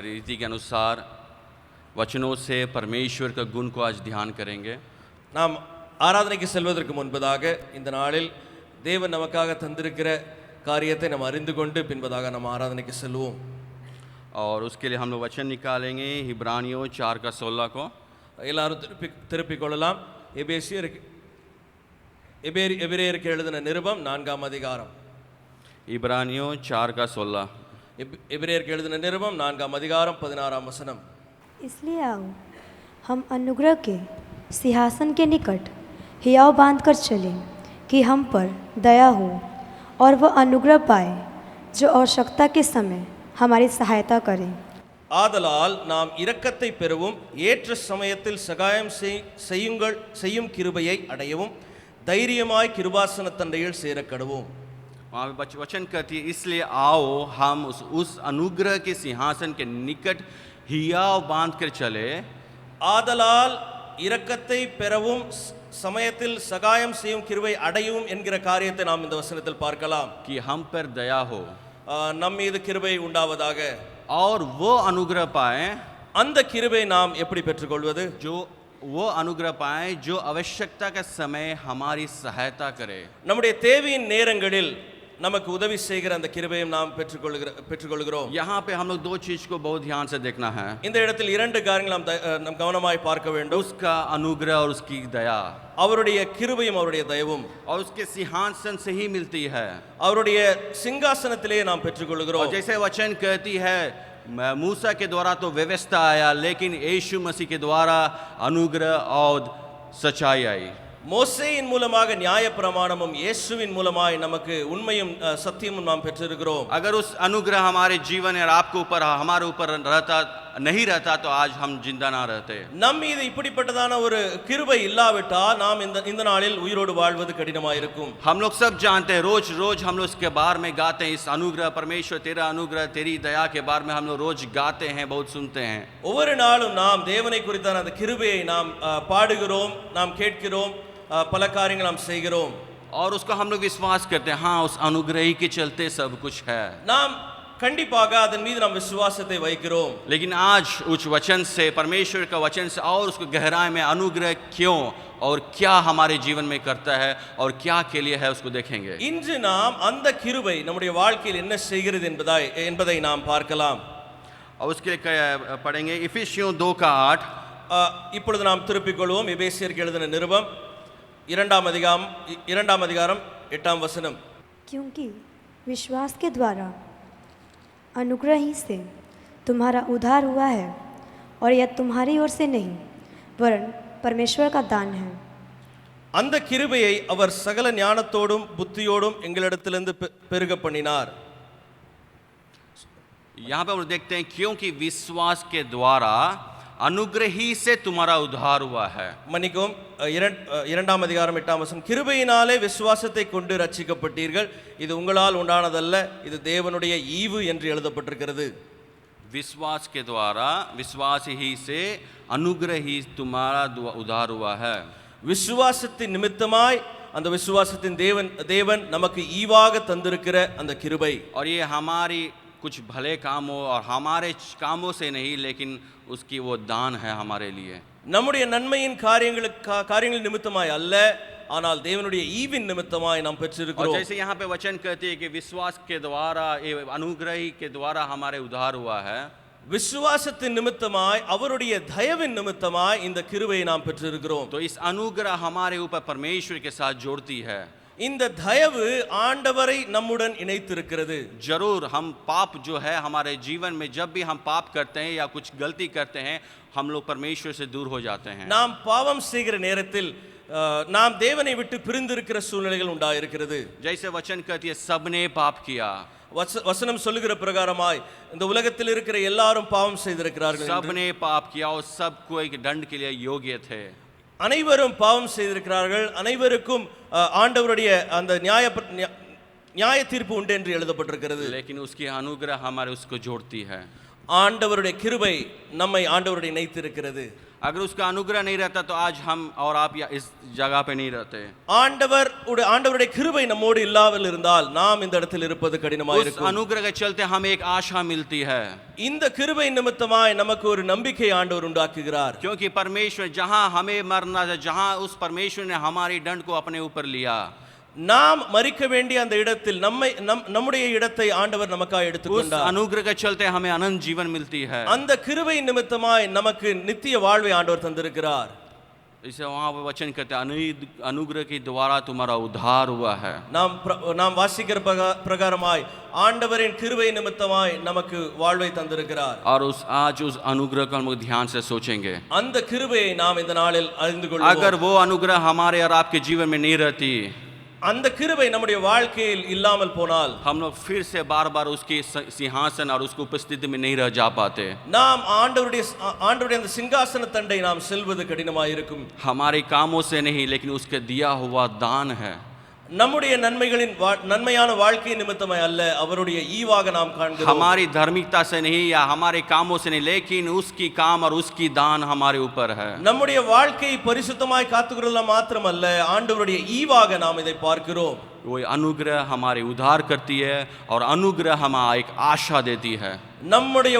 रीति के अनुसार वचनों से परमेश्वर का गुण को आज ध्यान करेंगे. நாம் ஆராதனைக்கு செல்வதற்கு முன்பதாக இந்த நாளில் தேவன் நமக்காக தந்திருக்கிற காரியத்தை நாம் அறிந்து கொண்டு பின்பதாக நாம் ஆராதனைக்கு செல்வோம். और उसके लिए हम लोग वचन निकालेंगे इब्रानियों 4:16 को. எல்லாரும் திருப்பிக் கொள்ளலாம். எபிரேயருக்கு எழுதின நிருபம் 4ஆம் அதிகாரம். इब्रानियों 4:16. எபிரேயருக்கு எழுதின நிருபம் 4ஆம் அதிகாரம் 16ஆம் वचனம். इसलिए आओ हम अनुग्रह के सिंहासन के निकट हियाव बांध कर चलें कि हम पर दया हो और वह अनुग्रह पाए जो आवश्यकता के समय हमारी सहायता करें. ஆதலால் நாம் இரக்கத்தை பெறவும் ஏற்ற சமயத்தில் சகாயம் செய்யும் கிருபையை அடையவும் தைரியமாய் கிருபாசன தண்டையில் சேரக்கடவும். वहाँ पे वचन कहती है इसलिए आओ हम उस अनुग्रह के सिंहासन के निकट हियाव बांध कर चले. ஆதலால் இரக்கத்தை பெறவும் சமயத்தில் சகாயம் செய்யும் கிருபை அடையவும் என்கிற காரியத்தை நாம் இந்த வசனத்தில் பார்க்கலாம். कि हम पर दया हो, நம் மீது கிருபை உண்டாவதாக. और वो अनुग्रह पाए, அந்த கிருபை நாம் எப்படி பெற்றுக்கொள்வது? जो वो अनुग्रह पाए जो आवश्यकता के समय हमारी सहायता करे. நம்முடைய தேவையின் நேரங்களில் நமக்கு உதவி செய்கிற அந்த கிருபையை நாம் பெற்றுக்கொள்கிறோம். यहाँ पे हम लोग दो चीज को बहुत ध्यान से देखना है. இந்த இடத்தில் இரண்டு காரியங்களை நாம் கவனமாய் பார்க்க வேண்டும். उसका अनुग्रह और उसकी दया. அவருடைய கிருபையும் அவருடைய தயவும் और उसके सिंहासन से ही मिलती है. அவருடைய சிங்காசனத்திலே நாம் பெற்றுக்கொள்கிறோம். जैसे वचन कहती है मूसा के द्वारा तो व्यवस्था आया, लेकिन यीशु मसीह के द्वारा अनुग्रह और सच्चाई आई. மோசேயின் மூலமாக நியாய பிரமாணமும் இயேசுவின் மூலமாய் நமக்கு உண்மையும் சத்தியமும் நாம் பெற்றிருக்கிறோம். अगर उस अनुग्रह हमारे जीवन और आपके ऊपर हमारे ऊपर नहीं रहता तो आज हम जिंदा ना रहते. நம் மீது இப்படிப்பட்டதான ஒரு கிருபை இல்லாவிட்டால் நாம் இந்த நாளில் உயிரோடு வாழ்வது கடினமாக இருக்கும். हम लोग सब जानते हैं, रोज रोज हम लोग इसके बारे में गाते हैं. इस अनुग्रह परमेश्वर तेरा अनुग्रह तेरी दया के बारे में हम लोग रोज गाते हैं, बहुत सुनते हैं. ஒவ்வொரு நாளும் நாம் தேவனை குறித்தான அந்த கிருபையை நாம் பாடுகிறோம், நாம் கேட்கிறோம், பல காரியங்கள் நாம் செய்கிறோம். और उसको हम लोग विश्वास करते हैं, हाँ उस अनुग्रह के चलते सब कुछ है. நாம் கண்டிப்பாக அதன் மீது நாம் விசுவாசத்தை வைக்கிறோம். लेकिन आज उस वचन से, परमेश्वर का वचन से और उसको गहराई में अनुग्रह क्यों और क्या हमारे जीवन में करता है और क्या के लिए है उसको देखेंगे. இன்று நாம் அந்த கிருபை நம்முடைய வாழ்க்கையில் என்ன செய்கிறது என்பதை நாம் பார்க்கலாம். और उसके पढ़ेंगे इफिसियों 2:8. இப்பொழுது நாம் திருப்பிக் கொள்வோம். எபேசியருக்கு எழுதின நிருபம் 2ஆம் அதிகாரம் 8ஆம் वचனம். क्योंकि विश्वास के द्वारा अनुग्रह ही से तुम्हारा उद्धार हुआ है और यह तुम्हारी ओर से नहीं वरन परमेश्वर का दान है. அந்த கிருபையை அவர் சகல ஞானத்தோடும் புத்தியோடும் எங்களிடத்திலிருந்து பெருக பண்ணினார். यहाँ पे हम देखते हैं क्योंकि विश्वास के द्वारा अनुग्रह ही से तुम्हारा उद्धार हुआ है. மன்னிக்கவும், 2ஆம் அதிகாரம் 8ஆம் வசனம். கிருபையினாலே விசுவாசத்தை கொண்டு ரட்சிக்கப்பட்டீர்கள், இது உங்களால் உண்டானதல்ல, இது தேவனுடைய ஈவு என்று எழுதப்பட்டிருக்கிறது. विश्वास के द्वारा, विश्वास ही से अनुग्रह ही तुम्हारा उद्धार हुआ है. விசுவாசத்தின் நிமித்தமாய் அந்த விசுவாசத்தின் தேவன் நமக்கு ஈவாக தந்திருக்கிற அந்த கிருபை. और ये हमारी कुछ भले कामों और हमारे कामों से नहीं, लेकिन उसकी वो दान है हमारे लिए. நம்முடைய நன்மையின் காரியங்கள் நிமித்தமாய் அல்ல, ஆனால் தேவனுடைய ஈவின் நிமித்தமாய் நாம் பெற்றிருக்கிறோம். और जैसे यहाँ पे वचन कहते हैं कि विश्वास के द्वारा, ये अनुग्रह के द्वारा हमारे उद्धार हुआ है. விசுவாசத்தின் நிமித்தமாய் அவருடைய தயவின் நிமித்தமாய் இந்த கிருபையை நாம் பெற்றிருக்கிறோம். तो इस अनुग्रह हमारे ऊपर परमेश्वर के साथ जोड़ती है. இந்த தயவு ஆண்டவரை நம்முடன் இணைத்திருக்கிறது. जरूर हम पाप जो है हमारे जीवन में, जब भी हम पाप करते हैं या कुछ गलती करते हैं, हम लोग परमेश्वर से दूर हो जाते हैं. நாம் பாவம் செய்கிற நேரத்தில் நாம் தேவனை விட்டு பிரிந்திருக்கிற சூழ்நிலைகள் உண்டாயிருக்கிறது. जैसे वचन कहती है सबने पाप किया. வசனம் சொல்லுகிற பிரகாரமாய் இந்த உலகத்தில் இருக்கிற எல்லாரும் பாவம் செய்திருக்கிறார்கள். सबने पाप किया और सबको एक दंड के लिए योग्य थे. அனைவரும் பாவம் செய்திருக்கிறார்கள், அனைவருக்கும் ஆண்டவருடைய அந்த நியாய தீர்ப்பு உண்டு என்று எழுதப்பட்டிருக்கிறது. लेकिन उसकी अनुग्रह हमारे उसको जोड़ती है. ஆண்டவருடைய கிருபை நம்மை ஆண்டவருடைய இணைத்திருக்கிறது. अगर उसका अनुग्रह नहीं रहता तो आज हम और आप या इस जगह पे नहीं रहते। ஆண்டவருடைய கிருபை நம்மோடு இல்லாமல் இருந்தால் நாம் இந்த இடத்தில் இருப்பது கடினமாக उस இருக்கும். अनुग्रह के चलते हमें एक आशा मिलती है, இந்த கிருபை நிமித்தமாய் நமக்கு ஒரு நம்பிக்கை ஆண்டவர் உண்டாக்குகிறார். क्योंकि परमेश्वर जहां हमें मरना था, जहां उस परमेश्वर ने हमारी दंड को अपने ऊपर लिया, நாம் மரிக்க வேண்டிய அந்த இடத்தில் நம்முடைய இடத்தை ஆண்டவர் நமக்காக उस எடுத்துக்கொண்டார். अनुग्रह के चलते हमें अनंत जीवन मिलती है। அந்த கிருபை நிமித்தமாய் நமக்கு நித்திய வாழ்வை ஆண்டவர் தந்திருக்கிறார். इसे वहां पर वचन कहते हैं, अनुग्रह के द्वारा तुम्हारा उद्धार हुआ है। நாம் வாசிக்கிற பிரகாரமாய் ஆண்டவரின் கிருபை நிமித்தமாய் நமக்கு வாழ்வை தந்திருக்கிறார். और आज उस अनुग्रह को हम लोग ध्यान से सोचेंगे। அந்த கிருபையை நாம் இந்த நாளில் அறிந்து கொள்வோம். अगर वो अनुग्रह हमारे और आपके जीवन में नहीं रहती, அந்த கிருபை நம்முடைய வாழ்க்கையில் இல்லாமல் போனால் हम लोग फिर से बार बार उसके सिंहासन और उसकी उपस्थिति में नहीं रह जा पाते। நாம் ஆண்டவருடைய அந்த சிங்காசன தண்டை நாம் செல்வது கடினமாக இருக்கும். हमारे कामों से नहीं, लेकिन उसके दिया हुआ दान है। நம்முடைய நன்மையான வாழ்க்கை நிமித்தமாய் அல்ல, அவருடைய ஈவாக நாம் காண்கிறோம். हमारी धार्मिकता से नहीं या हमारे कामों से नहीं, लेकिन उसकी काम और उसकी दान हमारे ऊपर है। நம்முடைய வாழ்க்கையை பரிசுத்தமாய் காத்துக்கொள்ள மாத்திரமல்ல, ஆண்டவருடைய ஈவாக நாம் இதை பார்க்கிறோம். वो अनुग्रह हमारे उद्धार करती है और अनुग्रह हमें एक आशा देती है। நம்முடைய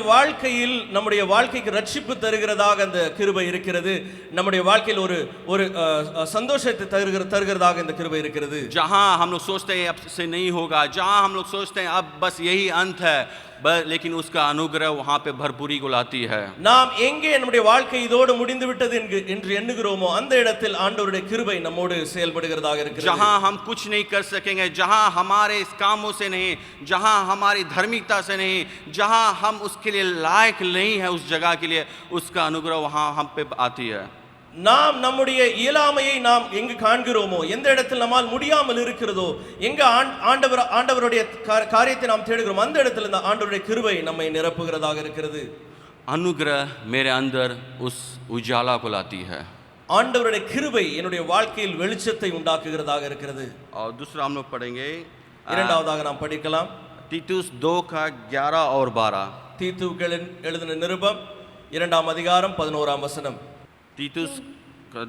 வாழ்க்கைக்கு ரட்சிப்பு தருகிறதாக அந்த கிருபை இருக்கிறது. நம்முடைய வாழ்க்கையில் ஒரு சந்தோஷத்தை தருகிறதாக இந்த கிருபை இருக்கிறது. जहां हम लोग सोचते हैं अब से नहीं होगा, जहां हम लोग सोचते हैं अब बस यही अंत है, लेकिन उसका अनुग्रह वहां पे भरपूरी को लाती है। நாம் எங்கே நம்முடைய வாழ்க்கை இதோடு முடிந்து விட்டது என்று எண்ணுகிறோமோ அந்த இடத்தில் ஆண்டவருடைய கிருபை நம்மோடு செயல்படுகிறதாக இருக்கிறது. जहां हम कुछ नहीं कर सकेंगे, जहां हमारे कामों से नहीं, जहां हमारी धार्मिकता से नहीं, जहां हम उसके लिए लायक नहीं है उस जगह के लिए, उसका अनुग्रह वहां हम पे आती है। நாம் நம்முடைய இயலாமையை நாம் எங்கு காண்கிறோமோ, எந்த இடத்தில் நம்மால் முடியாமல் இருக்கிறதோ, எங்க ஆண்டவருடைய காரியத்தை நாம் தேடுகிறோம், அந்த இடத்துல இந்த ஆண்டவருடைய கிருபை நம்மை நிரப்புகிறதாக இருக்கிறது. अनुग्रह मेरे अंदर उस उजाला को लाती है। ஆண்டவருடைய கிருபை என்னுடைய வாழ்க்கையில் வெளிச்சத்தை உண்டாக்குகிறதாக இருக்கிறது. और दूसरा हम लोग पढ़ेंगे, இரண்டாவதாக நாம் படிக்கலாம் तीतुस 2:11 और 12। தீத்துவுக்கு எழுதின நிருபம் 2ஆம் அதிகாரம் 11ஆம் வசனம். तीतुस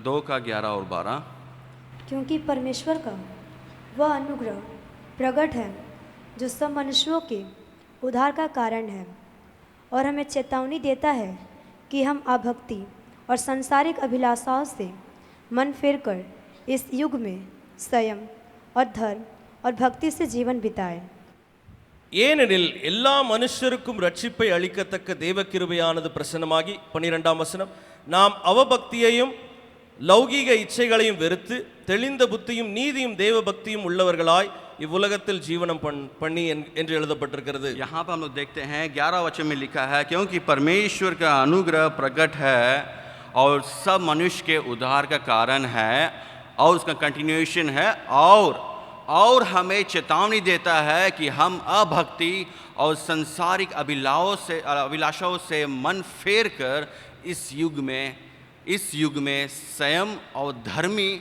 2:11 और 12। क्योंकि परमेश्वर का वह अनुग्रह प्रकट है जो सब मनुष्यों के उद्धार का कारण है और हमें चेतावनी देता है कि हम अभक्ति और सांसारिक अभिलाषाओं से मन फेरकर इस युग में संयम और धर्म और भक्ति से जीवन बिताएं। ஏனெனில் எல்லா மனுஷருக்கும் ரட்சிப்பை அளிக்கத்தக்க தேவ கிருபையானது பிரசன்னமாகி 12ஆம் வசனம், நாம் அவபக்தியையும் லௌகீக இச்சைகளையும் வெறுத்து தெளிந்த புத்தியும் நீதியும் தேவ பக்தியும் உள்ளவர்களாய் இவ்வுலகத்தில் ஜீவனம் பண்ணி என்று எழுதப்பட்டிருக்கிறது. यहाँ पर हम लोग देखते हैं 11 वचन में लिखा है, क्योंकि परमेश्वर का अनुग्रह प्रकट है और सब मनुष्य के उद्धार का कारण है, और उसका कंटिन्यूएशन है, और हमें चेतावनी देता है कि हम अभक्ति और संसारिक अभिलाषाओं से मन फेर कर इस युग में संयम और धर्मी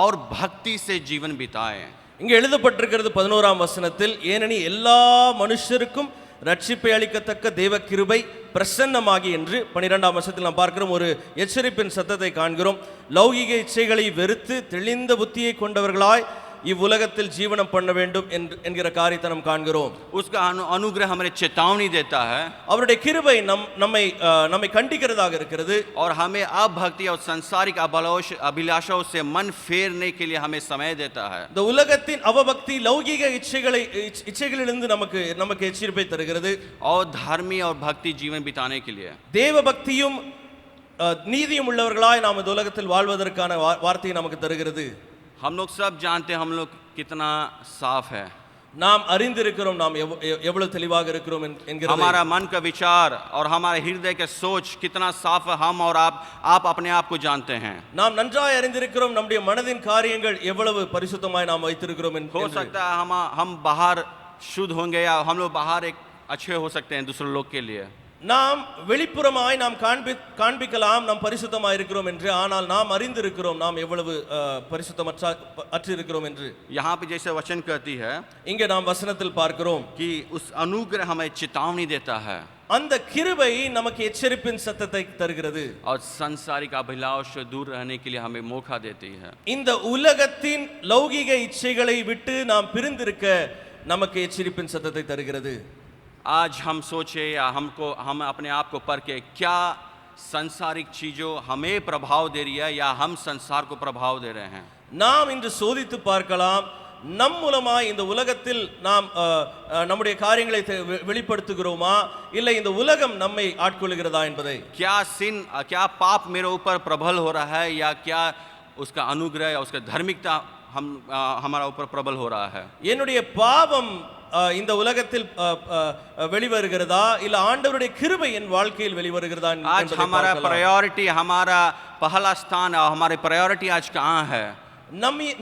और भक्ति से जीवन बिताएं। இங்கே எழுதப்பட்டிருக்கிறது 11ஆம் வசனத்தில், ஏனெனில் எல்லா மனுஷருக்கும் ரட்சிப்பை அளிக்கத்தக்க தேவ கிருபை பிரசன்னமாகி என்று 12ஆம் வசனத்தில் நாம் பார்க்கிறோம். ஒரு எச்சரிப்பின் சத்தத்தை காண்கிறோம். லௌகிக இச்சைகளை வெறுத்து தெளிந்த புத்தியை கொண்டவர்களாய் இவ்வுலகத்தில் ஜீவனம் பண்ண வேண்டும் என்கிற காரியத்தை நாம் காண்கிறோம். उसका अनुग्रह हमें चेतावनी देता है, அவருடைய கிருபை நம்மை கண்டிக்கிறதாக இருக்கிறது. और हमें अभक्ति और सांसारिक अभिलाषाओं से मन फेरने के लिए हमें समय देता है। இந்த உலகத்தின் அவபக்தி லௌகிக இச்சைகளிலிருந்து நமக்கு எச்சரிப்பை தருகிறது. और धार्मिक और भक्ति जीवन बिताने के लिए தேவ பக்தியும் நீதியும் உள்ளவர்களாய் நாம் இந்த உலகத்தில் வாழ்வதற்கான வார்த்தையை நமக்கு தருகிறது. हम लोग सब जानते हैं हम लोग कितना साफ है, நாம் அறிந்திருக்கிறோம் நாம் எவ்வளவு தெளிவாக இருக்கிறோம் என்கிறது. हमारा मन का विचार और हमारे हृदय के सोच कितना साफ है, हम और आप अपने आप को जानते हैं। நாம் நன்றாய் அறிந்திருக்கிறோம் நம்முடைய மனதின் காரியங்கள் எவ்வளவு பரிசுத்தமாய் நாம் வைத்திருக்கிறோம். हो सकता है हम बाहर शुद्ध होंगे या हम लोग बाहर एक अच्छे हो सकते हैं दूसरे लोग के लिए, நாம் வெளிப்புறமாய் நாம் காண்பிக்கலாம் நாம் பரிசுத்தமாய் இருக்கிறோம் என்று, ஆனால் நாம் அறிந்திருக்கிறோம் நாம் எவ்வளவு அற்று இருக்கிறோம் என்று. यहाँ पे जैसे वचन कहती है இங்கே நாம் வசனத்தில் பார்க்கிறோம் कि उस अनुग्रह हमें चेतावनी देता है அந்த கிருபை நமக்கு எச்சரிப்பின் சத்தத்தை தருகிறது. और सांसारिक अभिलाष से दूर रहने के लिए हमें मौका देती है. இந்த உலகத்தின் லௌகிக இச்சைகளை விட்டு நாம் பிரிந்திருக்க நமக்கு எச்சரிப்பின் சத்தத்தை தருகிறது. आज हम सोचे या हम अपने आप को परखे, क्या सांसारिक चीज़ों हमें प्रभाव दे रही है या हम संसार को प्रभाव दे रहे हैं. நாம் இன்று சோதித்து பார்க்கலாம், நம் மூலமாய் இந்த உலகத்தில் நாம் நம்முடைய காரியங்களை வெளிப்படுத்துகிறோமா இல்லை இந்த உலகம் நம்மை ஆட்கொள்கிறதா என்பதை. क्या पाप मेरे ऊपर प्रबल हो रहा है या क्या उसका अनुग्रह या उसका धार्मिकता हमारा ऊपर प्रबल हो रहा है. என்னுடைய பாவம் இந்த உலகத்தில் வெளிவருகிறதா இல்ல ஆண்டவருடைய கிருபை என் வாழ்க்கையில் வெளிவருகிறதா. आज हमारा प्रायोरिटी, हमारा पहला स्थान, हमारी प्रायोरिटी आज कहाँ है.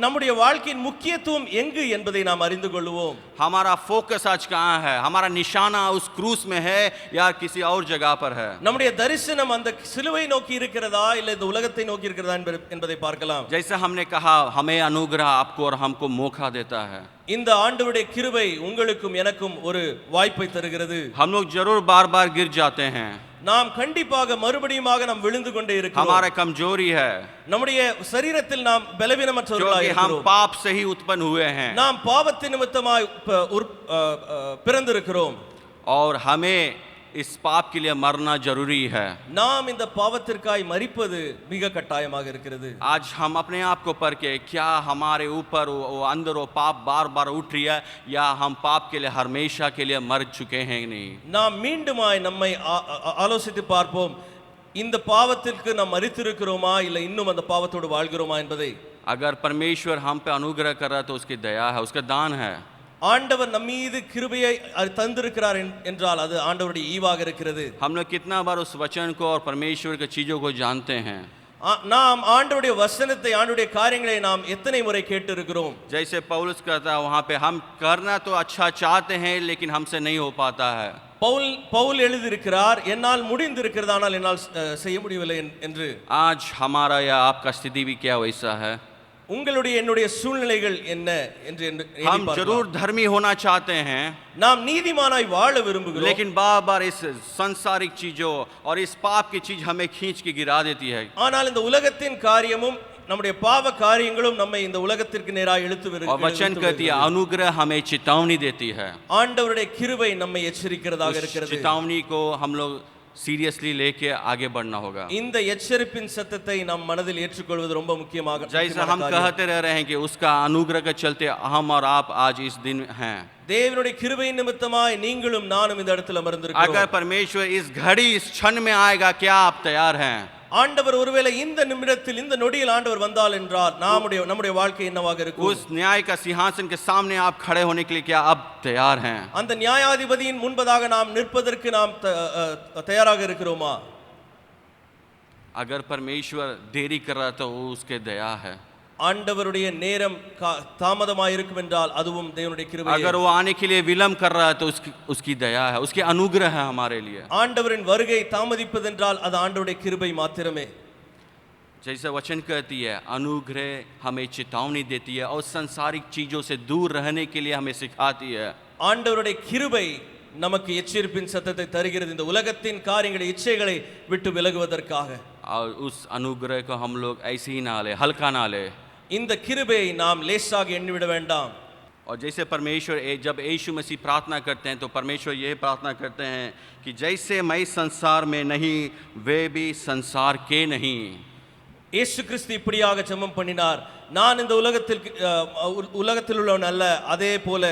நம்முடைய வாழ்க்கையின் முக்கியத்துவம் எங்கு என்பதை நாம் அறிந்து கொள்வோம். हमारा फोकस आज कहाँ है, हमारा निशाना उस क्रूस में है या किसी और जगह पर है. நம்முடைய தரிசனம் அந்த சிலுவை நோக்கி இருக்கிறதா இல்ல இந்த உலகத்தை நோக்கி இருக்கிறதா என்பதை பார்க்கலாம். जैसे हमने कहा, हमें अनुग्रह आपको और हमको मौका देता है. இந்த ஆண்டவருடைய கிருபை உங்களுக்கும் எனக்கும் ஒரு வாய்ப்பை தருகிறது. हम लोग जरूर बार बार गिर जाते हैं. நாம் கண்டிப்பாக மறுபடியுமாக நாம் விழுந்து கொண்டே இருக்கிறோம். हमारा कमजोरी है, நம்முடைய சரீரத்தில் நாம் பலவீனமற்றவர்களாக हम இருக்கிறோம். पाप से ही उत्पन्न हुए हैं நாம் பாவத்தின் நிமித்தமாய் பிறந்திருக்கிறோம். और हमें इस पाप के लिए मरना जरूरी है. நாம் இந்த பாவத்திற்காய் மரிப்பது மிக கட்டாயமாக இருக்கிறது. आज हम अपने आप को परखे, क्या हमारे ऊपर वो अंदर वो पाप बार बार उठ रही है या हम पाप के लिए हमेशा के लिए मर चुके हैं नहीं. நாம் மீண்டுமாய் நம்மை ஆலோசித்து பார்ப்போம், இந்த பாவத்திற்கு நாம் மரித்திருக்கிறோமா இல்லை இன்னும் அந்த பாவத்தோடு வாழ்கிறோமா என்பதை. अगर परमेश्वर हम पे अनुग्रह कर रहा है तो उसकी दया है, उसका दान है. ஆண்டவர் நம்மீது கிருபையை தந்திருக்கிறார் என்றால் அது ஆண்டவருடைய ஈவாக இருக்கிறது. हम लोग कितना बार उस वचन को और परमेश्वर की चीजों को जानते हैं. நாம் ஆண்டவருடைய வசனத்தை, ஆண்டவருடைய காரியங்களை நாம் எத்தனை முறை கேட்டு இருக்கிறோம். जैसे पौलुस कहता है वहाँ पे, हम करना तो अच्छा चाहते हैं लेकिन हमसे नहीं हो पाता है. பவுல் எழுதியிருக்கிறார், என்னால் முடிந்திருக்கிறது ஆனால் என்னால் செய்ய முடியவில்லை என்று. आज हमारा या आपका स्थिति भी क्या वैसा है. உங்களுடைய என்னுடைய சூழ்நிலைகள் என்ன என்று हम जरूर धर्मी होना चाहते हैं, நாம் நீதிமானாய் வாழ விரும்புகிறோம். लेकिन बार बार इस सांसारिक चीजों और इस पाप की चीज हमें खींच के गिरा देती है. ஆனால் இந்த உலகத்தின் காரியமும் நம்முடைய பாவ காரியங்களும் நம்மை இந்த உலகத்திற்கு நேராக இழுத்து வருகிறது. और वचन कहती है अनुग्रह हमें चेतावनी देती है. ஆண்டவருடைய கிருபை நம்மை எச்சரிக்கிறதாக இருக்கிறது. चेतावनी को हम लोग सीरियसली लेके आगे बढ़ना होगा. இந்த எச்சரிப்பின் சத்தத்தை நம் மனதில் ஏற்றுக்கொள்வது ரொம்ப முக்கியமாக. जैसे हम कहते रह रहे हैं कि उसका अनुग्रह के चलते हम और आप आज इस दिन हैं. தேவனுடைய கிருபையின் நிமித்தமாய் நீங்களும் நானும் இந்த இடத்துல அமர்ந்திருக்கிறோம். अगर परमेश्वर इस घड़ी इस क्षण में आएगा, क्या आप तैयार हैं. ஆண்டவர் ஒருவேளை இந்த நிமிடத்தில் இந்த நொடியில் ஆண்டவர் வந்தால் என்றால் நம்முடைய வாழ்க்கை என்னவாக இருக்கும். उस न्याय का सिंहासन के सामने आप खड़े होने के लिए क्या आप तैयार हैं. அந்த நியாயாதிபதியின் முன்பதாக நாம் நிற்பதற்கு நாம் தயாராக இருக்கிறோமா. अगर परमेश्वर देरी कर रहा तो वो उसके दया है. ஆண்டவருடைய நேரம் தாமதமாக இருக்கும் என்றால் அதுவும் தேவனுடைய கிருபை. अगर वो आने के लिए विलंब कर रहा है तो उसकी दया है, उसके अनुग्रह है हमारे लिए. ஆண்டவரின் வருகை தாமதிப்பதென்றால் அது ஆண்டவருடைய கிருபை மாத்திரமே. जैसे वचन कहती है, अनुग्रह हमें चेतावनी देती है और सांसारिक चीजों से दूर रहने के लिए हमें सिखाती है. ஆண்டவருடைய கிருபை நமக்கு எச்சரிப்பின் சத்தத்தை தருகிறது, இந்த உலகத்தின் காரியங்களை இச்சைகளை விட்டு விலகுவதற்காக. और उस अनुग्रह को हम लोग ऐसे ही ना ले, हल्का ना ले. இந்த கிருபையை நாம் லேசாக எண்ணிவிட வேண்டாம். और जैसे परमेश्वर जब यीशु मसीह प्रार्थना करते हैं तो परमेश्वर यह प्रार्थना करते हैं कि जैसे मैं संसार में नहीं वे भी संसार के नहीं. இயேசு கிறிஸ்து இப்படியாக ஜெபம் பண்ணினார், நான் இந்த உலகத்தில் உள்ளவன் அல்ல, அதே போல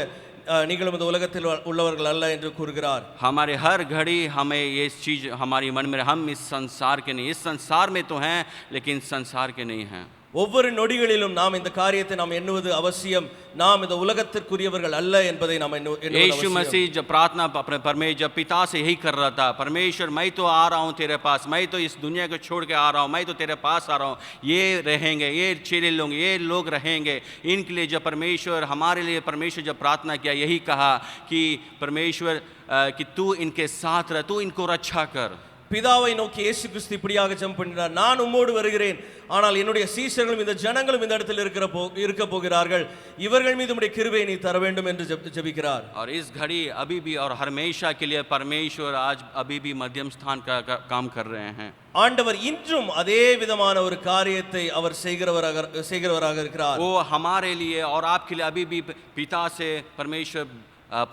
நீங்களும் இந்த உலகத்தில் உள்ளவர்கள் அல்ல என்று கூறுகிறார். हमारे हर घड़ी हमें ये चीज हमारी मन में, हम इस संसार के नहीं, इस संसार में तो हैं लेकिन संसार के नहीं हैं. ஒவ்வொரு நொடிகளிலும் நாம் இந்த காரியத்தை நாம் எண்ணுவது அவசியம். நாம் இந்த உலகத்திற்குரியவர்கள் அல்ல என்பதை நாம் எண்ணுவது यीशु அவசியம். मसीह जब प्रार्थना अपने परमेश्वर जब पिता से यही कर रहा था, परमेश्वर मैं तो आ रहा हूँ तेरे पास, मैं तो इस दुनिया को छोड़ के आ रहा हूँ, मैं तो तेरे पास आ रहा हूँ, ये रहेंगे, ये चेले लोग, ये लोग रहेंगे, इनके लिए जब परमेश्वर हमारे लिए परमेश्वर जब प्रार्थना किया, यही कहा कि परमेश्वर कि तू इनके साथ रह, तू इनको रक्षा कर. பிதாவை நோக்கி இயேசு கிறிஸ்து இப்படியாக ஜெபம் பண்ணினார், நான் உம்மோடு வருகிறேன், ஆனால் என்னுடைய சீஷர்களும் இந்த ஜனங்களும் இந்த இடத்தில் இருக்க போகிறார்கள், இவர்கள் மீது உம்முடைய கிருபையை நீ தர வேண்டும் என்று ஜெபிக்கிறார். और इस घड़ी अभी भी और हमेशा के लिए परमेश्वर आज अभी भी मध्यम स्थान का काम कर रहे हैं. ஆண்டவர் இன்றும் அதே விதமான ஒரு காரியத்தை அவர் செய்கிறவராக இருக்கிறார். वो हमारे लिए और आपके लिए अभी भी पिता से परमेश्वर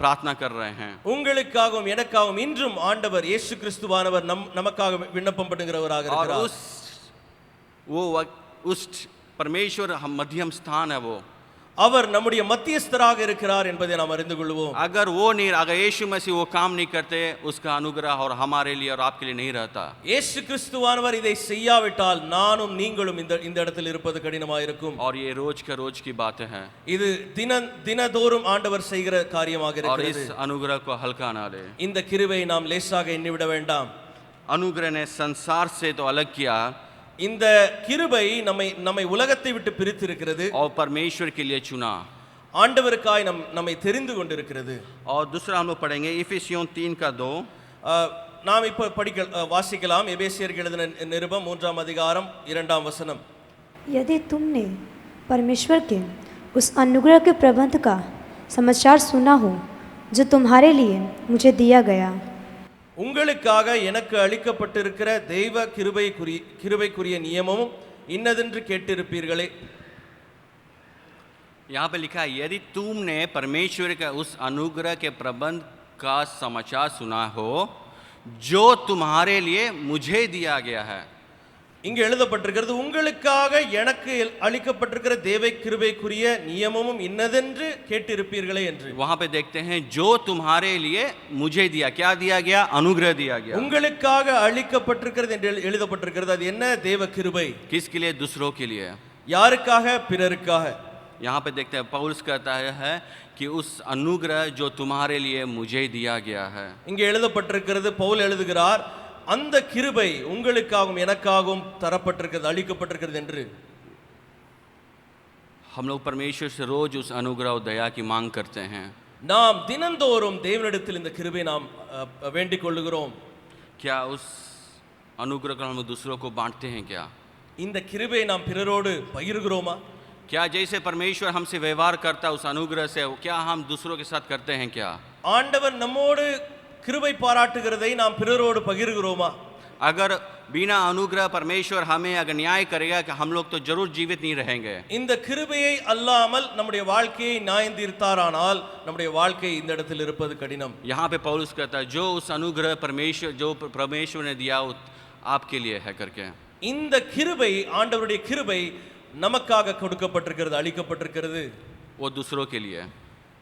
प्रार्थना कर रहे हैं. உங்களுக்காகவும் எனக்காகவும் இன்றும் ஆண்டவர் இயேசு கிறிஸ்துவானவர் நமக்காக விண்ணப்பம் பண்ணுகிறவராக और இருக்கிறார். उस परमेश्वर हम मध्यम स्थान है वो. அவர் நம்முடைய மத்தியஸ்தராக இருக்கிறார் என்பதை நாம் அறிந்து கொள்வோம். अगर यीशु मसीह वो काम नहीं करते, उसका अनुग्रह और हमारे लिए और आपके लिए नहीं रहता. இயேசு கிறிஸ்துவானவர் இதை செய்யாவிட்டால் நானும் நீங்களும் இந்த இடத்தில் இருப்பது கடினமாக இருக்கும். और ये रोज का रोज की बातें हैं. இது தினதோறும் ஆண்டவர் செய்கிற காரியமாக और இருக்கிறது. इस अनुग्रह को हल्का ना ले. இந்த கிருபையை நாம் லேசாக எண்ணிவிட வேண்டாம். अनुग्रह ने संसार से तो अलग किया, இந்த கிருபை நம்மை உலகத்தை விட்டு பிரித்து இருக்கிறது, और परमेश्वर के लिए चुना, ஆண்டவருக்காய் நம்மை தெரிந்து கொண்டிருக்கிறது. और दूसरा हम लोग पढ़ेंगे इफिसियों 3:2. நாம் இப்போ வாசிக்கலாம் எபேசியருக்கு எழுதின நிருபம் 3ஆம் அதிகாரம் 2ஆம் வசனம். यदि तुमने परमेश्वर के उस अनुग्रह के प्रबंध का समाचार सुना हो जो तुम्हारे लिए मुझे दिया गया, உங்களுக்காக எனக்கு அளிக்கப்பட்டிருக்கிற தெய்வ கிருபைக்குரிய நியமமும் இன்னதென்று கேட்டிருப்பீர்களே. यहाँ पे लिखा है यदि तुमने परमेश्वर का उस अनुग्रह के प्रबंध का समाचार सुना हो जो तुम्हारे लिए मुझे दिया गया है. இங்கு எழுதப்பட்டிருக்கிறது, உங்களுக்காக எனக்கு அளிக்கப்பட்டிருக்கிற தேவ கிருபைக்குரிய நியமமும் இன்னதென்று கேட்டிருப்பீர்களே என்று. वहां पे देखते हैं जो तुम्हारे लिए मुझे दिया, क्या दिया गया? अनुग्रह दिया गया. உங்களுக்காக அளிக்கப்பட்டிருக்கிறது என்று எழுதப்பட்டிருக்கிறது. அது என்ன தேவ கிருபை? किसके लिए? दूसरों के लिए. யாருக்காக? பிறருக்காக. यहाँ पे देखते हैं पौलुस कहता है कि उस अनुग्रह जो तुम्हारे लिए मुझे दिया गया है. இங்கே எழுதப்பட்டிருக்கிறது, பவுல் எழுதுகிறார், அந்த கிருபை உங்களுக்காகவும் எனக்காகவும் தரப்பட்டிருக்கிறது, அளிக்கப்பட்டிருக்கிறது என்று. हम लोग परमेश्वर से रोज उस अनुग्रह और दया की मांग करते हैं. நாம் தினந்தோறும் தேவனிடத்தில் இந்த கிருபை நாம் வேண்டிக் கொள்ளுகிறோம். क्या उस अनुग्रह को हम दूसरों को बांटते हैं? क्या இந்த கிருபை நாம் பிறரோடு பகிர்கிறோமா? क्या जैसे परमेश्वर हमसे व्यवहार करता है उस अनुग्रह से, क्या हम दूसरों के साथ करते हैं? क्या ஆண்டவர் நம்மோடு கிருபை பாராட்டுகிறதை நாம் பிறரோடு பகிர்கிறோமா? अगर बिना अनुग्रह परमेश्वर हमें अगर न्याय करेगा कि हम लोग तो जरूर जीवित नहीं रहेंगे. இந்த கிருபையை அல்லாமல் நம்முடைய வாழ்க்கையை நியாயம் தீர்த்தாரானால் நம்முடைய வாழ்க்கை இந்த இடத்தில் இருப்பது கடினம். यहाँ पे पौलुस कहता है जो उस अनुग्रह जो परमेश्वर ने दिया आपके लिए है करके. இந்த கிருபை, ஆண்டவருடைய கிருபை நமக்காக கொடுக்கப்பட்டிருக்கிறது, அளிக்கப்பட்டிருக்கிறது. वो दूसरों के लिए,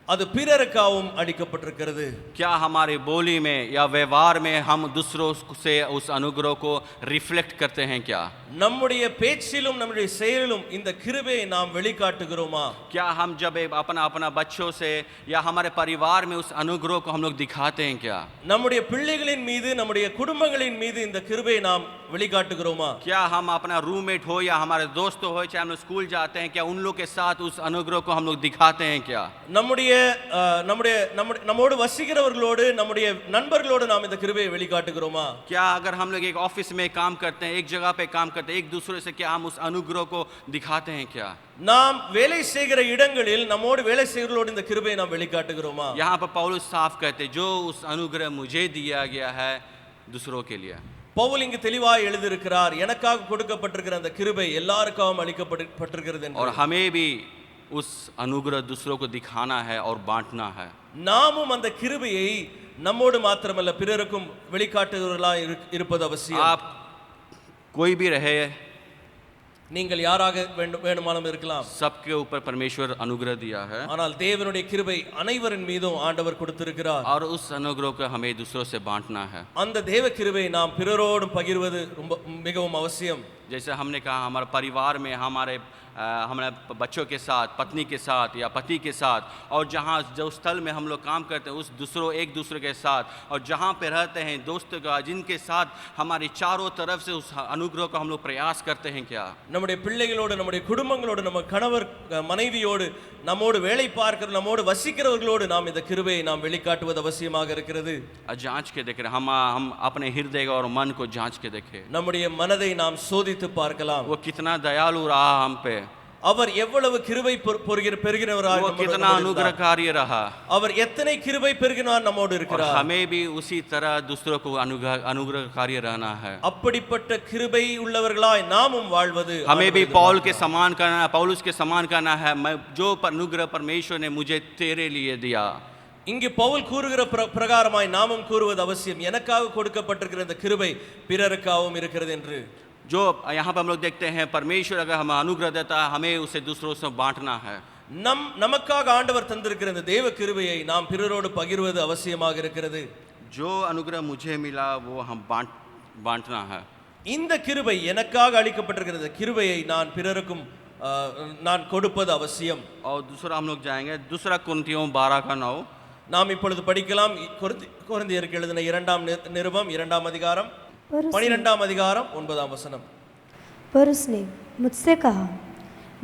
அது பிறருக்காகவும் அளிக்கப்பட்டிருக்கிறது. क्या हमारे बोली में या व्यवहार में हम दूसरों से उस अनुग्रह को रिफ्लेक्ट करते हैं? क्या நம்முடைய பேச்சிலும் நம்முடைய செயலிலும் இந்த கிருபையை நாம் வெளிக்காட்டுகிறோமா? क्या हम जब अपना बच्चों से या हमारे परिवार में उस अनुग्रह को हम लोग दिखाते हैं? क्या நம்முடைய பிள்ளைகளின் மீது, நம்முடைய குடும்பங்களின் மீது இந்த கிருபையை நாம் வெளிக்காட்டுகிறோமா? क्या हम अपना रूममेट हो या हमारे दोस्त हो, चाहे हम लोग स्कूल जाते हैं, क्या उन लोग के साथ उस अनुग्रह को हम लोग दिखाते हैं? क्या நம்மோடு வசிக்கிறவர்களோடு, நம்முடைய நண்பர்களோடு நாம் இந்த கிருபையை வெளிக்காட்டுகிறோமா? क्या अगर हम लोग एक ऑफिस में काम करते हैं, एक जगह पे काम करते हैं, एक दूसरे से क्या हम उस अनुग्रह को दिखाते हैं? क्या நாம் வேலை செய்கிற இடங்களில் நம்மோடு வேலை செய்கிறவர்களோடு இந்த கிருபையை நாம் வெளிக்காட்டுகிறோமா? यहाँ पर पौलुस साफ कहते जो उस अनुग्रह मुझे दिया गया है दूसरों के लिए. பவுல் இங்கு தெளிவாய் எழுதியிருக்கிறார், எனக்காக கொடுக்கப்பட்டிருக்கிற அந்த கிருபை எல்லாருக்காகவும் அளிக்கப்பட்டிருக்கிறது என்று. और हमें भी उस अनुग्रह दूसरों को दिखाना है और बांटना है. நாமும் அந்த கிருபையை நம்மோடு மாத்திரமல்ல பிறருக்கும் வெளிக்காட்டுகிறவர்களாய் இருப்பது அவசியம். आप कोई भी रहे, நீங்கள் யாராக வேண்டுமானாலும் இருக்கலாம். सबके ऊपर परमेश्वर अनुग्रह दिया है ஆனால் தேவனுடைய கிருபை அனைவரின் மீதும் ஆண்டவர் கொடுத்திருக்கிறார். और उस अनुग्रह को हमें दूसरों से बांटना है. அந்த தேவ கிருபை நாம் பிறரோடும் பகிர்வது ரொம்ப மிகவும் அவசியம். जैसे हमने कहा हमारे परिवार में हमारे बच्चों के साथ, पत्नी के साथ या पति के साथ, और जहाँ जो स्थल में हम लोग काम करते हैं उस एक दूसरे के साथ, और जहाँ पे रहते हैं दोस्तों का, जिनके साथ हमारी चारों तरफ से उस अनुग्रह को हम लोग प्रयास करते हैं क्या. நம்முடைய பிள்ளைகளோடு, நம்முடைய குடும்பங்களோடு, நம்ம கணவர் மனைவியோடு, நம்மோடு வேலை பார்க்கிற, நம்மோடு வசிக்கிறவர்களோடு நாம் இந்த கிருபையை நாம் வெளிக்காட்டுவது அவசியமாக இருக்கிறது. जांच के देख रहे हम अपने हृदय और मन को जांच के देखें. நம்முடைய மனதை நாம் சோதித்து பார்க்கலாம். वो कितना दयालु रहा हम पे, அவர் எவ்வளவு கிருபை பெறுகிறவராக, वो कितना अनुग्रहकारी रहा, அவர் எத்தனை கிருபை பெறுகிறார் நம்மோடு இருக்கிறார். हमें भी उसी तरह दूसरों को अनुग्रहकारी रहना है. அப்படிப்பட்ட கிருபை உள்ளவர்களாய் நாமும் வாழ்வது, हमें भी पौलुस के समान करना है. मैं जो अनुग्रह परमेश्वर ने मुझे तेरे लिए दिया. இங்கு பவுல் கூறுகிற பிரகாரமாய் நாமும் கூறுவது அவசியம். எனக்காக கொடுக்கப்பட்டிருக்கிற இந்த கிருபை பிறருக்காகவும் இருக்கிறது என்று. जो यहाँ पर हम लोग देखते हैं परमेश्वर अगर हमें अनुग्रह देता है, हमें उसे दूसरों से बांटना है. நமக்காக ஆண்டவர் தந்திருக்கிற இந்த தேவ கிருபையை நாம் பிறரோடு பகிர்வது அவசியமாக இருக்கிறது. जो अनुग्रह मुझे मिला वो हम बांटना है. இந்த கிருபை எனக்காக அளிக்கப்பட்டிருக்கிறது, கிருபையை நான் பிறருக்கும் நான் கொடுப்பது அவசியம். और दूसरा हम लोग जाएंगे दूसरा कुरिन्थियों 12:9. நாம் இப்பொழுது படிக்கலாம். கொரிந்தியருக்கு எழுதின 2ஆம் நிருபம் 2ஆம் அதிகாரம் 12ஆம் அதிகாரம் 9ஆம் வசனம். पर उसने मुझसे कहा,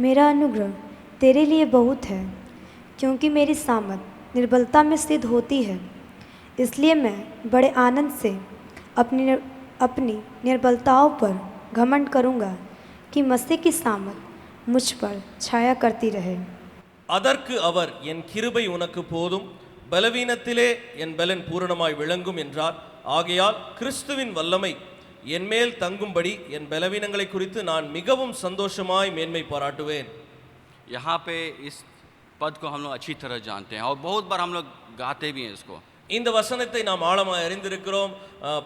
मेरा अनुग्रह तेरे लिए बहुत है, क्योंकि मेरी सामत निर्बलता में सिद्ध होती है. इसलिए मैं बड़े आनंद से अपनी निर्बलताओं पर घमंड करूँगा कि मसीह की सामत मुझ पर छाया करती रहे. அதற்கு அவர், என் கிருபை உனக்கு போதும், பலவீனத்திலே என் பலன் பூரணமாய் விளங்கும் என்றார். ஆகையால் கிறிஸ்துவின் வல்லமை என்மேல் தங்கும்படி என் பலவீனங்களை குறித்து நான் மிகவும் சந்தோஷமாய் மேன்மை பாராட்டுவேன். यहाँ पे इस पद को हम लोग अच्छी तरह जानते हैं और बहुत बार हम लोग गाते भी हैं इसको. இந்த வசனத்தை நாம் ஆழமாய் அறிந்திருக்கிறோம்.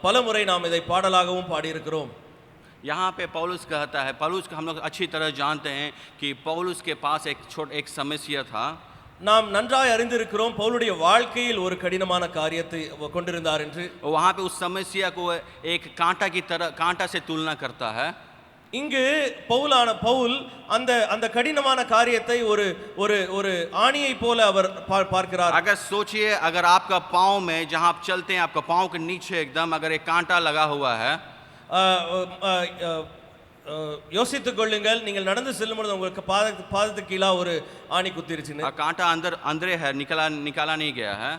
பல முறை நாம் இதை பாடலாகவும் பாடியிருக்கிறோம். यहाँ पे पौलुस कहता है, पौलुस को हम लोग अच्छी तरह जानते हैं कि पौलुस के पास एक समस्या था. நாம் நன்றாய் அறிந்திருக்கிறோம் பவுலுடைய வாழ்க்கையில் ஒரு கடினமான காரியத்தை கொண்டிருந்தார் என்று. वहाँ पे उस समस्या को एक कांटा से तुलना करता है. இங்கு பவுல் அந்த கடினமான காரியத்தை ஒரு ஒரு ஒரு ஆணியை போல அவர் பார்க்கிறார். अगर सोचिए, अगर आपका पाँव में जहाँ आप चलते हैं आपका पाँव के नीचे एकदम अगर एक कांटा लगा हुआ है, யோசித்துக் கொள்ளுங்கள், நீங்கள் நடந்து செல்லும் பொழுது உங்களுக்கு பாதத்துக்கு கீழே ஒரு ஆணி குத்திருச்சுன்னு. कांटा अंदर है, निकाला नहीं गया है.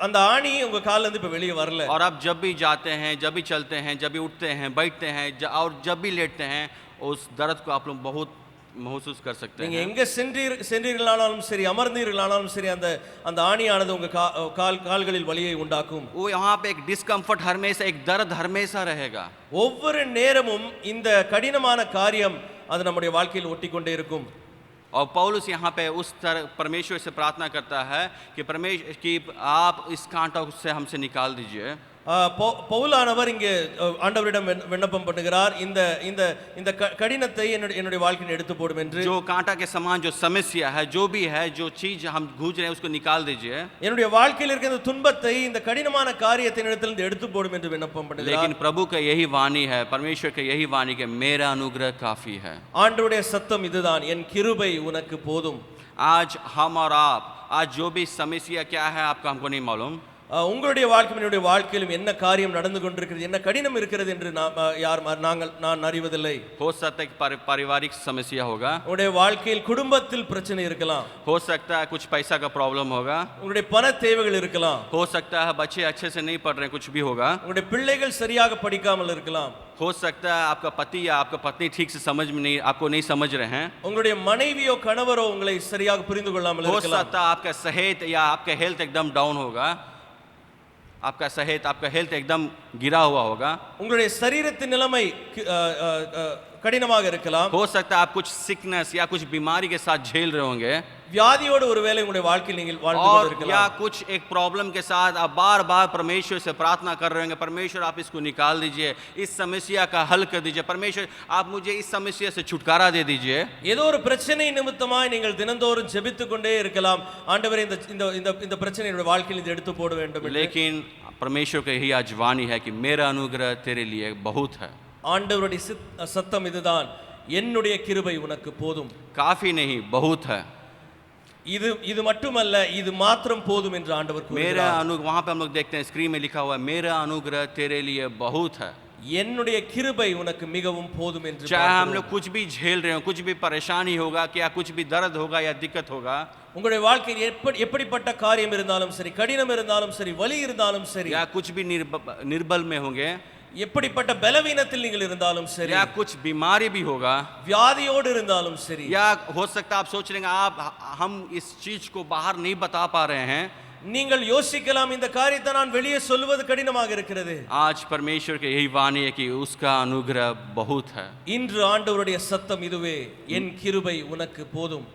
அந்த ஆணி உங்க கால்ல இருந்து இப்ப வெளியே வரல. और आप जब भी जाते हैं, जब भी चलते हैं, जब भी उठते हैं, बैठते हैं और जब भी लेटते हैं, उस दर्द को आप लोग बहुत महसूस कर सकते हैं. நீங்க எங்க சென்றீர்களானாலும் சரி, அமர்ந்தீர்களானாலும் சரி, அந்த ஆணியானது உங்க கால்களில் வலியை உண்டாக்கும். वो यहाँ पे एक डिस्कम्फर्ट हमेशा, एक दर्द हमेशा रहेगा. ஒவ்வொரு நேரமும் இந்த கடினமான காரியம் அது நம்முடைய வாழ்க்கையில் ஒட்டிக்கொண்டே இருக்கும். और पौलुस यहाँ पे उस तरह परमेश्वर से प्रार्थना करता है कि आप इस कांटा से हमसे निकाल दीजिए. பவுலானவர் இங்கே ஆண்டவரிடம் விண்ணப்பம் பண்ணுகிறார், இந்த கடினத்தை என்னுடைய வாழ்க்கையில் எடுத்து போடும் என்று. जो कांटा के समान जो समस्या है, जो भी है, जो चीज हम गूंज रहे हैं उसको निकाल दीजिए. என்னுடைய வாழ்க்கையில் இருக்கிற இந்த துன்பத்தை, இந்த கடினமான காரியத்தை என்னிடத்திலிருந்து எடுத்து போடும் என்று விண்ணப்பம் பண்ணுகிறார். लेकिन प्रभु का यही वाणी है, परमेश्वर का यही वाणी कि मेरा अनुग्रह काफी है. ஆண்டவருடைய சத்தம் இதுதான், என் கிருபை உனக்கு போதும். आज हम और आप, आज जो भी समस्या क्या है आपका हमको नहीं मालूम. உங்களுடைய வாழ்க்கையும் என்னுடைய வாழ்க்கையிலும் என்ன காரியம் நடந்து கொண்டிருக்கிறது, என்ன கடினம் இருக்கிறது என்று நான் அறிவதில்லை. हो सकता है पारिवारिक समस्या होगा, உங்களுடைய வாழ்க்கையில் குடும்பத்தில் பிரச்சனை இருக்கலாம். हो सकता है कुछ पैसा का प्रॉब्लम होगा, உங்களுடைய பண தேவைகள் இருக்கலாம். हो सकता है बच्चे अच्छे से नहीं पढ़ रहे, कुछ भी होगा. உங்களுடைய பிள்ளைகள் சரியாக படிக்காமல் இருக்கலாம். हो सकता है आपका पति या आपका पत्नी ठीक से आपको नहीं समझ रहे हैं. உங்களுடைய மனைவியோ கணவரோ உங்களை சரியாக புரிந்து கொள்ளாமல் இருக்கலாம். हो सकता है आपका सेहत या आपका हेल्थ एकदम डाउन होगा, आपका सेहत, आपका हेल्थ एकदम गिरा हुआ होगा, உங்களுடைய சரீரத்தின் நிலைமை கடினமாக இருக்கலாம். हो सकता है आप कुछ सिकनेस या कुछ बीमारी के साथ झेल रहे होंगे, வியாதியோடு ஒருவேளை உங்களுடைய வாழ்க்கையில் நீங்கள் வாழ்ந்து और या கொண்டிருக்கலாம். कुछ एक प्रॉब्लम के साथ आप बार बार परमेश्वर से प्रार्थना कर रहे होंगे, परमेश्वर आप इसको निकाल दीजिए, इस समस्या का हल कर दीजिए, परमेश्वर आप मुझे इस समस्या से छुटकारा दे दीजिए. ஏதோ ஒரு பிரச்சனை நிமித்தமாய் நீங்கள் தினந்தோறும் ஜெபித்துக் கொண்டே இருக்கலாம். ஆண்டவரே இந்த இந்த இந்த இந்த பிரச்சனை என்னுடைய வாழ்க்கையில் இருந்து எடுத்து போட வேண்டும் என்று. लेकिन परमेश्वर का यही आज वाणी है कि मेरा अनुग्रह तेरे लिए बहुत है. ஆண்டவருடைய சத்தம் இதுதான், என்னுடைய கிருபை உனக்கு போதும். काफी नहीं, बहुत है. இது மட்டுமல்ல, இது மாத்திரம் போதும் என்று ஆண்டவர் मेरा கூறுகிறார். अनुग्रह, वहां पे हम लोग देखते हैं स्क्रीन में लिखा हुआ है, मेरा अनुग्रह तेरे लिए बहुत है. என்னுடைய கிருபை உனக்கு மிகவும் போதும் என்று चाहे हम பார்க்கிறோம். लोग कुछ भी झेल रहे हो, कुछ भी परेशानी होगा, क्या कुछ भी दर्द होगा या दिक्कत होगा, உங்களுடைய வாழ்க்கையில் எப்படிப்பட்ட காரியம் இருந்தாலும் சரி, கடினம் இருந்தாலும் சரி, வலி இருந்தாலும் சரி, या कुछ भी निर्बल में होंगे, எப்படிப்பட்ட பலவீனத்தில் நீங்கள் இருந்தாலும் சரி, या कुछ बीमारी भी होगा, வியாதியோடு இருந்தாலும் சரி, या हो सकता है आप सोच रहे हैं आप हम इस चीज को बाहर नहीं बता पा रहे हैं, நீங்கள் யோசிக்கலாம், இந்த காரியத்தை நான் வெளியே சொல்வது கடினமாக இருக்கிறது. आज परमेश्वर के यही वाणी है कि उसका अनुग्रह बहुत है. இன்று ஆண்டவருடைய சத்தம் இதுவே, என் கிருபை உனக்கு போதும்.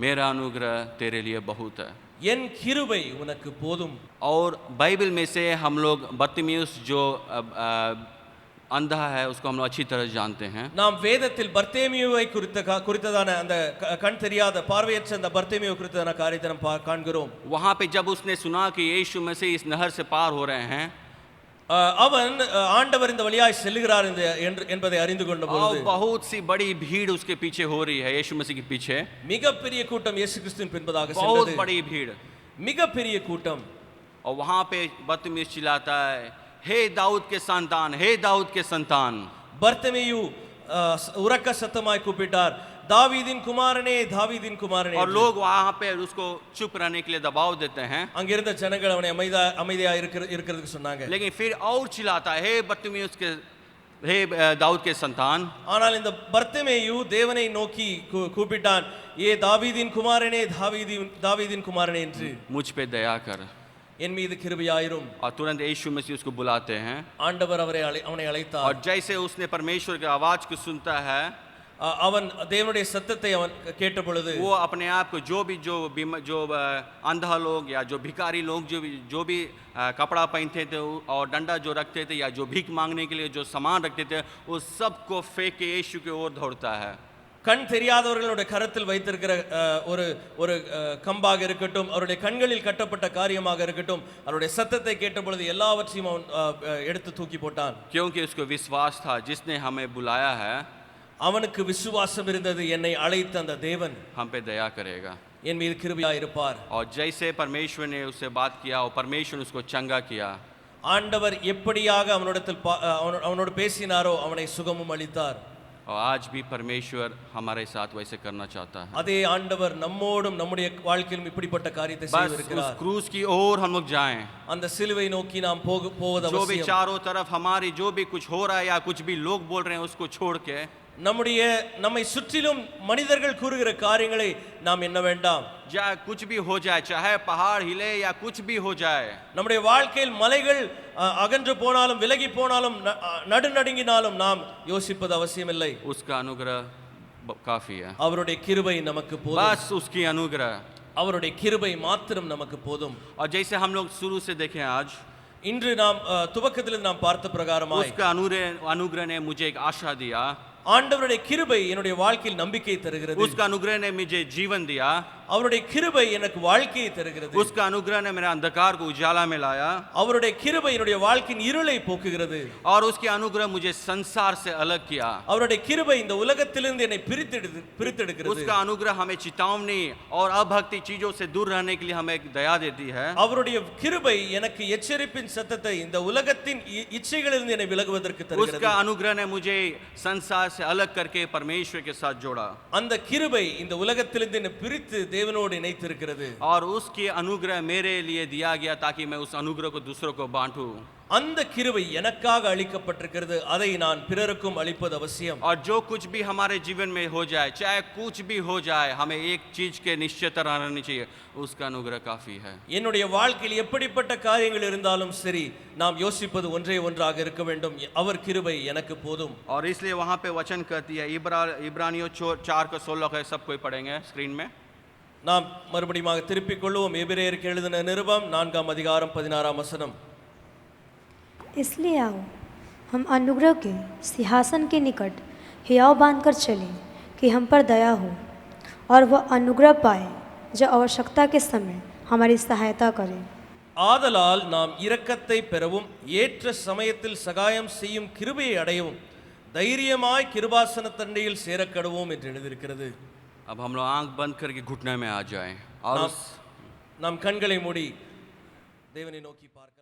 मेरा अनुग्रह तेरे लिए बहुत है. என் கிருபை உனக்கு போதும். और बाइबल में से हम लोग बर्तिमेउस जो अंधा है उसको हम लोग अच्छी तरह जानते हैं. நாம் வேதத்தில் பர்த்தேமியுவை குறித்ததான அந்த கண் தெரியாத பார்வையற்ற அந்த பர்த்தேமியு குறித்ததான காரியத்தை நாம் காண்கிறோம். वहाँ पे जब उसने सुना कि यीशु मसीह इस नहर से पार हो रहे हैं, அவன் ஆண்டவர் இந்த வழியாய் செல்கிறார் என்பதை அறிந்து கொண்ட பொழுது बहुत सी बड़ी भीड़ उसके पीछे हो रही है, यीशु मसीह के पीछे மிகப்பெரிய கூட்டம் இயேசு கிறிஸ்துவின் பின்பதாக बहुत சென்றது. बड़ी भीड़. மிகப்பெரிய கூட்டம். और वहाँ पे बर्तिमेउस चिल्लाता है, हे दाऊद के संतान, हे दाऊद के संतान. பர்த்தேமியு உரக்க சத்தமாய் கூப்பிட்டார், தாவீதின் குமாரனே, தாவீதின் குமாரனே. और लोग वहाँ पे उसको चुप रहने के लिए दबाव देते हैं, அங்கிருந்த ஜனங்கள் அவனை அமைதியா இருக்கிறதுக்கு சொன்னாங்க. लेकिन फिर और चिल्लाता है, हे बर्तिमेउस के, हे दाऊद के संतान. ஆனால் இந்த பர்த்தேமியு தேவனை நோக்கி கூப்பிட்டான், ஏ தாவீதின் குமாரனே, தாவீதின் குமாரனே என்று. मुझ पे दया कर. என் மீது கிருபையாயிரும். और तुरंत यीशु मसीह उसको बुलाते हैं, ஆண்டவர் அவனை அழைத்தார். और जैसे उसने परमेश्वर की आवाज को सुनता है, அவன் தேவனுடைய சத்தத்தை அவன் கேட்ட பொழுது वो अपने आप को जो अंधा लोग या जो भिखारी लोग जो भी कपड़ा पहनते थे और डंडा जो रखते थे या जो भीख मांगने के लिए जो सामान रखते थे, वो सबको फेंक के यीशु की ओर दौड़ता है. கண் தெரியாதவர்களுடைய கரத்தில் வைத்திருக்கிற ஒரு கம்பாக இருக்கட்டும், அவருடைய கண்களில் கட்டப்பட்ட காரியமாக இருக்கட்டும், அவருடைய சத்தத்தை கேட்ட பொழுது எல்லாவற்றையும் அவன் எடுத்து தூக்கி போட்டான். क्योंकि उसको विश्वास था, जिसने हमें बुलाया है அவனுக்கு விசுவாசம் இருந்தது, என்னை அழைத்த அந்த தேவன் हम पे दया करेगा. என் மீது கிருபையா இருப்பார். और जैसे परमेश्वर ने उससे बात किया और परमेश्वर ने उसको चंगा किया, ஆண்டவர் எப்படியாக அவனோடு பேசினாரோ அவனை சுகமும் அளித்தார். और आज भी परमेश्वर हमारे साथ वैसे करना चाहता है. அதே ஆண்டவர் நம்மோடும் நம்முடைய வாழ்க்கையிலும் இப்படிப்பட்ட காரியத்தை बस उस செய்திருக்கிறார். क्रूज की ओर हम लोग जाएं. அந்த சிலுவை நோக்கி நாம் போவது जो भी அவசியம். चारों तरफ हमारी जो भी कुछ हो रहा है या कुछ भी लोग बोल रहे हैं उसको छोड़ के நம்மை சுற்றிலும் மனிதர்கள் கூறுகிற காரியங்களை நாம் எண்ண வேண்டாம். चाहे कुछ भी हो जाए, चाहे पहाड़ हिले या कुछ भी हो जाए, நம்முடைய வாழ்க்கையில் மலைகள் அகன்று போனாலும் விலகி போனாலும் நடுநடுங்கினாலும் நாம் யோசிப்பது அவசியமில்லை. उसका अनुग्रह काफी है. அவருடைய கிருபை நமக்கு போதும். बस उसकी अनुग्रह. அவருடைய கிருபை மாத்திரம் நமக்கு போதும். और जैसे हम लोग शुरू से देखें, आज இன்று நாம் துவக்கத்தில் நாம் பார்த்த பிரகாரமாய் उसका अनुग्रह ने मुझे एक आशा दिया. ஆண்டவருடைய கிருபை என்னுடைய வாழ்க்கையில் நம்பிக்கை தருகிறது. उसका अनुग्रह ने मुझे जीवन दिया. அவருடைய கிருபை எனக்கு வாழ்க்கையை தருகிறது. उसका अनुग्रह ने मेरे अंधकार को उजाला में लाया. அவருடைய கிருபை என்னுடைய வாழ்க்கையின் இருளை போக்குகிறது. और उसके अनुग्रह मुझे संसार से अलग किया. அவருடைய கிருபை இந்த உலகத்திலிருந்து என்னை பிரித்தெடுக்கிறது. उसका अनुग्रह हमें चेतावनी और अभक्ति चीजों से दूर रहने के लिए हमें एक दया देती है. அவருடைய கிருபை எனக்கு எச்சரிப்பின் சத்தத்தை இந்த உலகத்தின் இச்சைகளிலிருந்து என்னை விலகுவதற்கு தருகிறது. उसका अनुग्रह ने मुझे संसार से अलग करके परमेश्वर के साथ जोड़ा. அந்த கிருபை இந்த உலகத்திலிருந்து என்னை பிரித்து தேவனோடு இணைத்திருக்கிறது. और उसकी अनुग्रह मेरे लिए दिया गया ताकि मैं उस अनुग्रह को दूसरों को बांटूं. அந்த கிருபை எனக்காக அளிக்கப்பட்டிருக்கிறது, அதை நான் பிறருக்கும் அளிப்பது அவசியம். और जो कुछ भी हमारे जीवन में हो जाए, चाहे कुछ भी हो जाए, हमें एक चीज के निश्चयता रहनी चाहिए, उसका अनुग्रह काफी है. என்னுடைய வாழ்க்கையில் எப்படிப்பட்ட காரியங்கள் இருந்தாலும் சரி, நாம் யோசிப்பது ஒன்றே ஒன்றாக இருக்க வேண்டும், அவர் கிருபை எனக்கு போதும். और इसलिए वहां पे वचन कहती है, इब्रानियों 4:16 है, सब कोई पढ़ेंगे स्क्रीन में. நாம் மறுபடியும் திருப்பிக் கொள்வோம். எபிரேயருக்கு எழுதின நிருபம் 4 அதிகாரம் 16 வசனம். इसलिए आओ हम अनुग्रह के सिंहासन के निकट हियाव बांधकर चलें कि हम पर दया हो और वह अनुग्रह पाए जो आवश्यकता के समय हमारी सहायता करे. ஆதலால் நாம் இரக்கத்தை பெறவும் ஏற்ற சமயத்தில் சகாயம் செய்யும் கிருபையை அடையவும் தைரியமாய் கிருபாசன தண்டையில் சேரக்கடுவோம் என்று எழுதியிருக்கிறது. अब हम लोग आंख बंद करके घुटने में आ जाएं और நாம் கண்களை மூடி தேவனை நோக்கி பார்க்கலாம்.